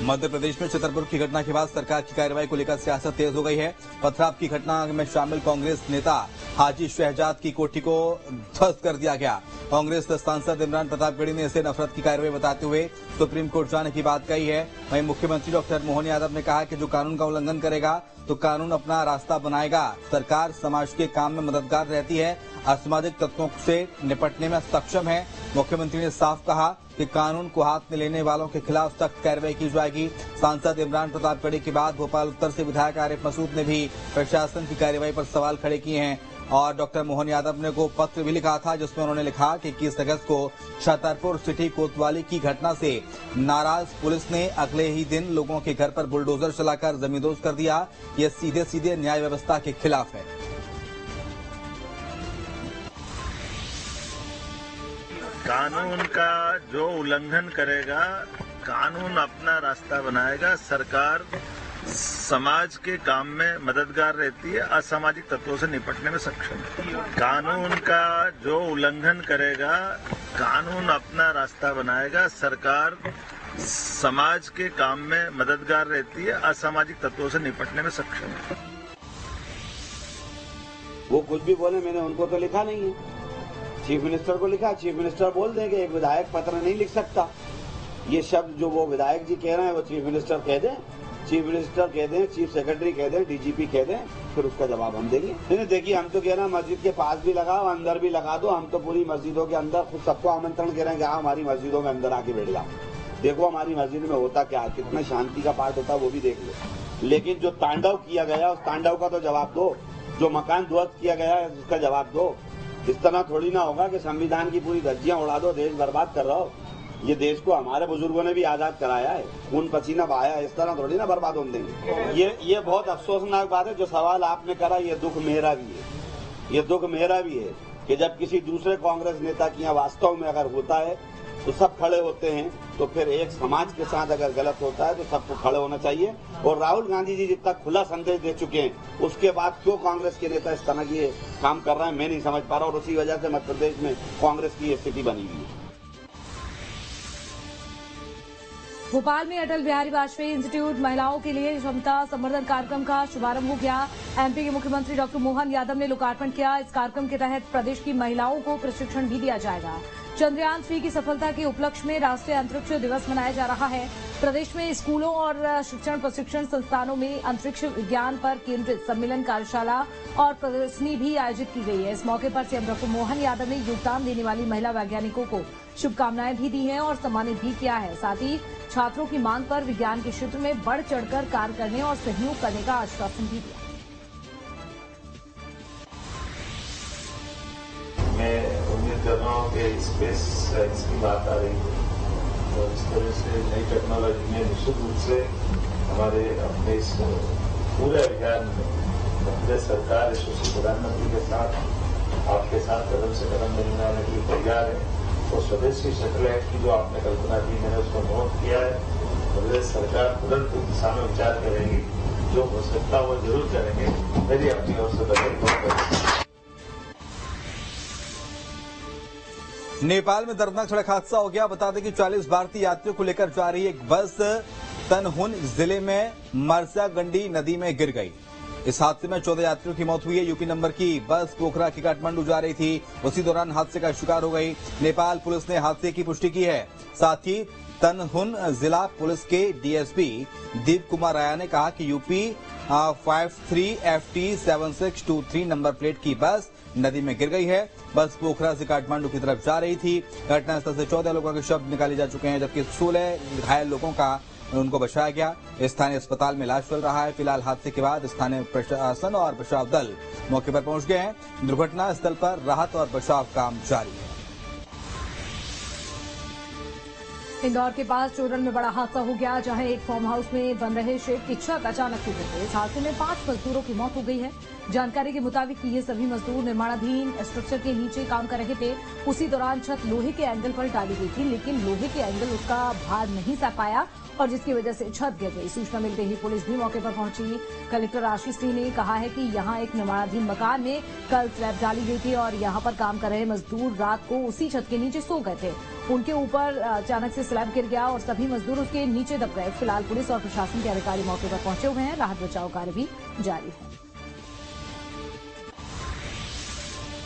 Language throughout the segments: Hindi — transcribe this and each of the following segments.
मध्य प्रदेश में छतरपुर की घटना के बाद सरकार की कार्रवाई को लेकर सियासत तेज हो गई है। पथराव की घटना में शामिल कांग्रेस नेता हाजी शहजाद की कोठी को ध्वस्त कर दिया गया। कांग्रेस सांसद इमरान प्रतापगढ़ी ने इसे नफरत की कार्रवाई बताते हुए सुप्रीम कोर्ट जाने की बात कही है। वहीं मुख्यमंत्री डॉक्टर मोहन यादव ने कहा कि जो कानून का उल्लंघन करेगा तो कानून अपना रास्ता बनाएगा। सरकार समाज के काम में मददगार रहती है, असामाजिक तत्वों से निपटने में सक्षम है। मुख्यमंत्री ने साफ कहा कि कानून को हाथ में लेने वालों के खिलाफ सख्त कार्रवाई की जाएगी। सांसद इमरान प्रतापगढ़ी के बाद भोपाल उत्तर से विधायक आरिफ मसूद ने भी प्रशासन की कार्रवाई पर सवाल खड़े किए हैं और डॉक्टर मोहन यादव ने को पत्र भी लिखा था, जिसमें उन्होंने लिखा कि 21 अगस्त को छतरपुर सिटी कोतवाली की घटना से नाराज पुलिस ने अगले ही दिन लोगों के घर पर बुलडोजर चलाकर जमींदोज कर दिया। ये सीधे सीधे न्याय व्यवस्था के खिलाफ है। कानून का जो उल्लंघन करेगा, कानून अपना रास्ता बनाएगा। सरकार समाज के काम में मददगार रहती है, असामाजिक तत्वों से निपटने में सक्षम है। कानून का जो उल्लंघन करेगा, कानून अपना रास्ता बनाएगा। सरकार समाज के काम में मददगार रहती है, असामाजिक तत्वों से निपटने में सक्षम है। वो कुछ भी बोले, मैंने उनको तो लिखा नहीं है। चीफ मिनिस्टर को लिखा, चीफ मिनिस्टर बोल देंगे, एक विधायक पत्र नहीं लिख सकता। ये शब्द जो वो विधायक जी कह रहे हैं वो चीफ मिनिस्टर कह दें, चीफ मिनिस्टर कह दें, चीफ सेक्रेटरी कह दें, डीजीपी कह दें, फिर उसका जवाब हम देंगे। नहीं देखिए, हम तो कह रहे हैं मस्जिद के पास भी लगाओ, अंदर भी लगा दो। हम तो पूरी मस्जिदों के अंदर खुद सबको आमंत्रण कह रहे हैं कि हाँ हमारी मस्जिदों में अंदर आके बैठ जाओ, देखो हमारी मस्जिद में होता क्या है, कितना शांति का पाठ होता है वो भी देख लो। लेकिन जो तांडव किया गया उस तांडव का तो जवाब दो। जो मकान ध्वस्त किया गया है उसका जवाब दो। इस तरह थोड़ी ना होगा कि संविधान की पूरी धज्जियां उड़ा दो, देश बर्बाद कर रहा हो। ये देश को हमारे बुजुर्गों ने भी आजाद कराया है, खून पसीना बहाया है, इस तरह थोड़ी ना बर्बाद होने देंगे। ये बहुत अफसोसनाक बात है। जो सवाल आपने करा, ये दुख मेरा भी है, ये दुख मेरा भी है कि जब किसी दूसरे कांग्रेस नेता की यहाँ वास्तव में अगर होता है तो सब खड़े होते हैं, तो फिर एक समाज के साथ अगर गलत होता है तो सबको खड़े होना चाहिए। और राहुल गांधी जी जितना खुला संदेश दे चुके हैं, उसके बाद क्यों कांग्रेस के नेता इस तरह की काम कर रहे हैं मैं नहीं समझ पा रहा। और उसी वजह से मध्य प्रदेश में कांग्रेस की स्थिति बनी हुई है। भोपाल में अटल बिहारी वाजपेयी इंस्टीट्यूट महिलाओं के लिए क्षमता संवर्धन कार्यक्रम का शुभारंभ हो गया। एमपी के मुख्यमंत्री डॉक्टर मोहन यादव ने लोकार्पण किया। इस कार्यक्रम के तहत प्रदेश की महिलाओं को प्रशिक्षण भी दिया जाएगा। चंद्रयान 3 की सफलता के उपलक्ष्य में राष्ट्रीय अंतरिक्ष दिवस मनाया जा रहा है। प्रदेश में स्कूलों और शिक्षण प्रशिक्षण संस्थानों में अंतरिक्ष विज्ञान पर केंद्रित सम्मेलन, कार्यशाला और प्रदर्शनी भी आयोजित की गई है। इस मौके पर सीएम डॉक्टर मोहन यादव ने योगदान देने वाली महिला वैज्ञानिकों को शुभकामनाएं भी दी हैं और सम्मानित भी किया है। साथ ही छात्रों की मांग पर विज्ञान के क्षेत्र में बढ़ चढ़कर कार्य करने और सहयोग करने का आश्वासन भी दिया। मैं उम्मीद कर रहा हूँ कि स्पेस साइंस की बात आ रही है और इस तरह से नई टेक्नोलॉजी में निश्चित रूप से हमारे अपने इस पूरे अभियान में मध्य सरकार यशस्वी प्रधानमंत्री के साथ आपके साथ कदम से कदम मिलाने के लिए तैयार है। और स्वदेशी सैटेलाइट की जो आपने कल्पना की, मैंने उसको नोट किया है। प्रदेश सरकार तुरंत इस दिशा में विचार करेगी, जो हो सकता वो जरूर करेंगे। मेरी अपनी ओर से बधाई। नेपाल में दर्दनाक सड़क हादसा हो गया। बता दें कि 40 भारतीय यात्रियों को लेकर जा रही एक बस तनहुन जिले में मरसागंडी नदी में गिर गई। इस हादसे में 14 यात्रियों की मौत हुई है। यूपी नंबर की बस पोखरा की काठमांडू जा रही थी, उसी दौरान हादसे का शिकार हो गई। नेपाल पुलिस ने हादसे की पुष्टि की है। साथ ही तनहुन जिला पुलिस के डीएसपी दीप कुमार राया ने कहा कि यूपी 53FT7623 नंबर प्लेट की बस नदी में गिर गई है। बस पोखरा से काठमांडू की तरफ जा रही थी। घटनास्थल से 14 लोगों के शव निकाले जा चुके हैं, जबकि 16 घायल लोगों का उनको बचाया गया। स्थानीय अस्पताल में इलाज चल रहा है। फिलहाल हादसे के बाद स्थानीय प्रशासन और बचाव दल मौके पर पहुंच गए हैं। दुर्घटना स्थल पर राहत और बचाव काम जारी है। इंदौर के पास चोरन में बड़ा हादसा हो गया, जहां एक फार्म हाउस में बन रहे शेड की छत अचानक टूट गई। इस हादसे में 5 मजदूरों की मौत हो गई है। जानकारी के मुताबिक ये सभी मजदूर निर्माणाधीन स्ट्रक्चर के नीचे काम कर रहे थे। उसी दौरान छत लोहे के एंगल पर डाली गई थी, लेकिन लोहे के एंगल उसका भार नहीं सह पाया और जिसकी वजह से छत गिर गई। सूचना मिलते ही पुलिस भी मौके पर पहुंची। कलेक्टर आशीष सिंह ने कहा है कि यहां एक निर्माणाधीन मकान में कल स्लैब डाली गई थी और यहां पर काम कर रहे मजदूर रात को उसी छत के नीचे सो गए थे। उनके ऊपर अचानक से स्लैब गिर गया और सभी मजदूर उसके नीचे दब गए। फिलहाल पुलिस और प्रशासन के अधिकारी मौके पर पहुंचे हुए हैं। राहत बचाव कार्य भी जारी है।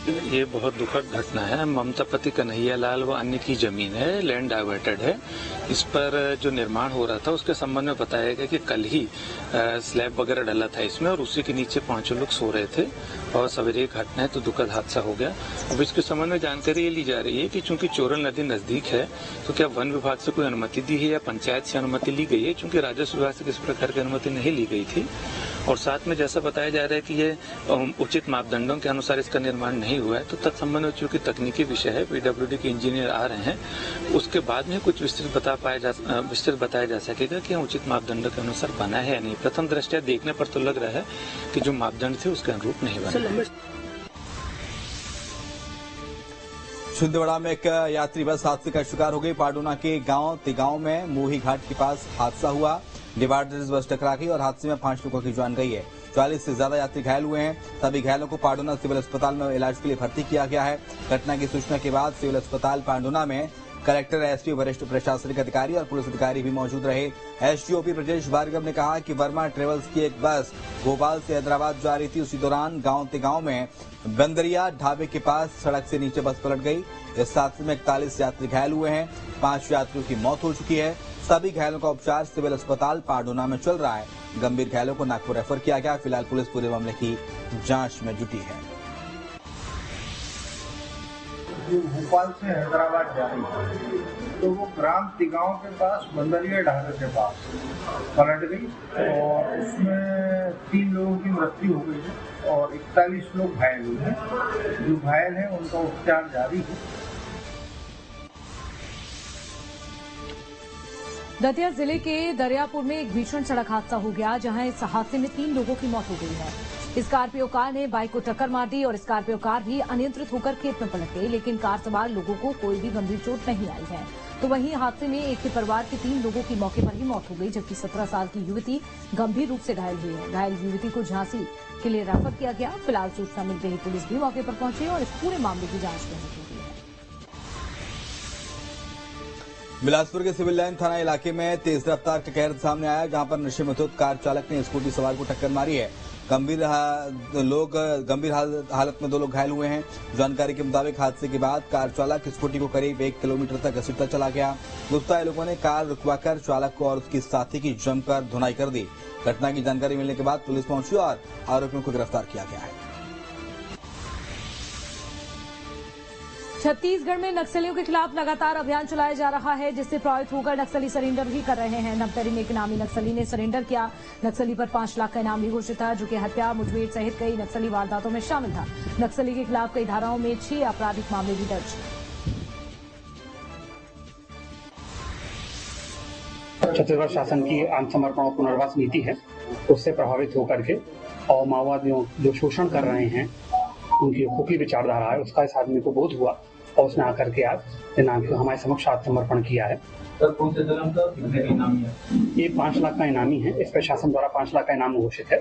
ये बहुत दुखद घटना है। ममता पति कन्हैया लाल व अन्य की जमीन है, लैंड डाइवर्टेड है। इस पर जो निर्माण हो रहा था उसके संबंध में बताया गया कि कल ही स्लैब वगैरह डला था इसमें और उसी के नीचे 5 लोग सो रहे थे और सवेरे घटना है तो दुखद हादसा हो गया। अब इसके संबंध में जानकारी ये ली जा रही है कि चूंकि चोरल नदी नजदीक है तो क्या वन विभाग से कोई अनुमति दी है या पंचायत से अनुमति ली गई है, चूंकि राजस्व विभाग से किसी प्रकार की अनुमति नहीं ली गई थी। और साथ में जैसा बताया जा रहा है कि ये उचित मापदंडों के अनुसार इसका निर्माण नहीं हुआ है, तो तत्संबंध में चूंकि तकनीकी विषय है, पीडब्ल्यूडी के इंजीनियर आ रहे हैं, उसके बाद में कुछ विस्तृत बताया जा सकेगा कि उचित मापदंडों के अनुसार बना है या नहीं। प्रथम दृष्टया देखने पर तो लग रहा है कि जो मापदंड थे उसके अनुरूप नहीं बना। छिंदवाड़ा में एक यात्री बस हादसे का शिकार हो गई। पाडोना के गांव तिगांव में मोही घाट के पास हादसा हुआ। डिवाइडर बस टकरा गई और हादसे में 5 लोगों की जान गई है। 40 से ज्यादा यात्री घायल हुए हैं। सभी घायलों को पाडोना सिविल अस्पताल में इलाज के लिए भर्ती किया गया है। घटना की सूचना के बाद सिविल अस्पताल पाडोना में कलेक्टर, एसपी, वरिष्ठ प्रशासनिक अधिकारी और पुलिस अधिकारी भी मौजूद रहे। एसडीओपी ब्रजेश भार्गव ने कहा कि वर्मा ट्रेवल्स की एक बस भोपाल से हैदराबाद जा रही थी। उसी दौरान गांव तिगांव में बंदरिया ढाबे के पास सड़क से नीचे बस पलट गई। इस हादसे में 41 यात्री घायल हुए हैं। 5 यात्रियों की मौत हो चुकी है। सभी घायलों का उपचार सिविल अस्पताल पाडोना में चल रहा है। गंभीर घायलों को नागपुर रेफर किया गया। फिलहाल पुलिस पूरे मामले की जांच में जुटी है। भोपाल से हैदराबाद जा रही थी तो वो ग्राम तिगांव के पास बंदरिया ढाबे के पास पलट गई और उसमें 3 लोगों की मृत्यु हो गई है और 41 लोग घायल हुए हैं। जो घायल हैं उनका उपचार जारी है। दतिया जिले के दरियापुर में एक भीषण सड़क हादसा हो गया, जहां इस हादसे में 3 लोगों की मौत हो गई है। स्कॉर्पियो कार ने बाइक को टक्कर मार दी और स्कॉर्पियो कार भी अनियंत्रित होकर खेत में पलट गई, लेकिन कार सवार लोगों को कोई भी गंभीर चोट नहीं आई है। तो वहीं हादसे में एक ही परिवार के 3 लोगों की मौके पर ही मौत हो गई, जबकि 17 साल की युवती गंभीर रूप से घायल हुई है। घायल युवती को झांसी के लिए रेफर किया गया। फिलहाल सूचना मिलते ही पुलिस भी मौके पर पहुंची और इस पूरे मामले की जांच में जुटी है। बिलासपुर के सिविल लाइन थाना इलाके में तेज रफ्तार का कहर सामने आया, जहां पर नशे में धुत कार चालक ने स्कूटी सवार को टक्कर मारी है। गंभीर हालत में 2 लोग घायल हुए हैं। जानकारी के मुताबिक हादसे के बाद कार चालक स्कूटी को करीब 1 किलोमीटर तक घसीटता चला गया। गुस्साए लोगों ने कार रुकवाकर चालक को और उसकी साथी की जमकर धुनाई कर दी। घटना की जानकारी मिलने के बाद पुलिस पहुंची और आरोपियों को गिरफ्तार किया गया है। छत्तीसगढ़ में नक्सलियों के खिलाफ लगातार अभियान चलाया जा रहा है, जिससे प्रभावित होकर नक्सली सरेंडर भी कर रहे हैं। नवतरी में एक इनामी नक्सली ने सरेंडर किया। नक्सली पर 5 लाख का इनाम भी घोषित था, जो कि हत्या, मुठभेड़ सहित कई नक्सली वारदातों में शामिल था। नक्सली के खिलाफ कई धाराओं में 6 आपराधिक मामले भी दर्ज। छत्तीसगढ़ शासन की आत्मसमर्पण और पुनर्वास नीति है, उससे प्रभावित होकर के और माओवादियों जो शोषण कर रहे हैं उनकी खोखली विचारधारा है, उसका इस आदमी को बोध हुआ और उसने आकर के आज दिनांक हमारे समक्ष आत्मसमर्पण किया है। सर, कौन से धर्म का कितने इनामी है? ये 5 लाख का इनामी है। इस पर शासन द्वारा 5 लाख का इनाम घोषित है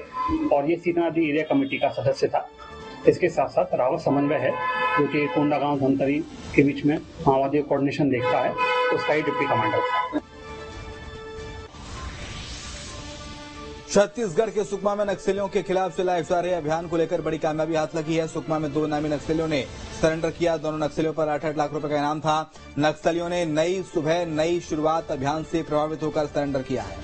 और ये सीतानदी एरिया कमेटी का सदस्य था। इसके साथ साथ रावत समन्वय है, जो कि कोंडागांव धमतरी के बीच में माओवादी कोऑर्डिनेशन देखता है, उसका ही डिप्टी कमांडर था। छत्तीसगढ़ के सुकमा में नक्सलियों के खिलाफ चलाए जा रहे अभियान को लेकर बड़ी कामयाबी हाथ लगी है। सुकमा में 2 इनामी नक्सलियों ने सरेंडर किया। दोनों नक्सलियों पर 8-8 लाख रुपए का इनाम था। नक्सलियों ने नई सुबह नई शुरुआत अभियान से प्रभावित होकर सरेंडर किया है।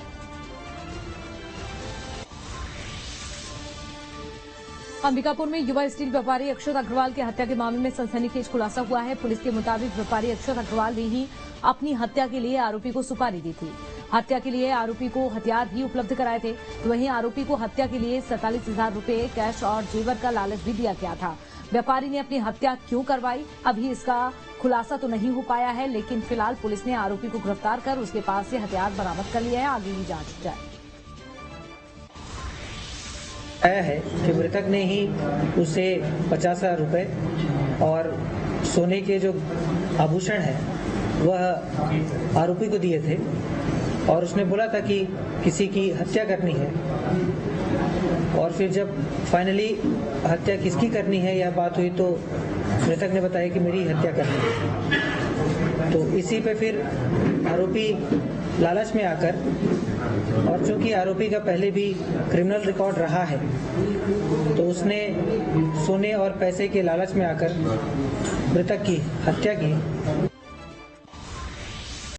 अंबिकापुर में युवा स्टील व्यापारी अक्षत अग्रवाल की हत्या के मामले में सनसनीखेज खुलासा हुआ है। पुलिस के मुताबिक व्यापारी अक्षत अग्रवाल ने ही अपनी हत्या के लिए आरोपी को सुपारी दी थी। हत्या के लिए आरोपी को हथियार भी उपलब्ध कराए थे। तो वहीं आरोपी को हत्या के लिए 47,000 रुपए कैश और जेवर का लालच भी दिया गया था। व्यापारी ने अपनी हत्या क्यों करवाई, अभी इसका खुलासा तो नहीं हो पाया है, लेकिन फिलहाल पुलिस ने आरोपी को गिरफ्तार कर उसके पास से हथियार बरामद कर लिया है। आगे की जांच जारी। आया है कि मृतक ने ही उसे 50,000 रुपए और सोने के जो आभूषण है वह आरोपी को दिए थे और उसने बोला था कि किसी की हत्या करनी है। और फिर जब फाइनली हत्या किसकी करनी है यह बात हुई तो मृतक ने बताया कि मेरी हत्या करनी है। तो इसी पे फिर आरोपी लालच में आकर, और चूंकि आरोपी का पहले भी क्रिमिनल रिकॉर्ड रहा है, तो उसने सोने और पैसे के लालच में आकर मृतक की हत्या की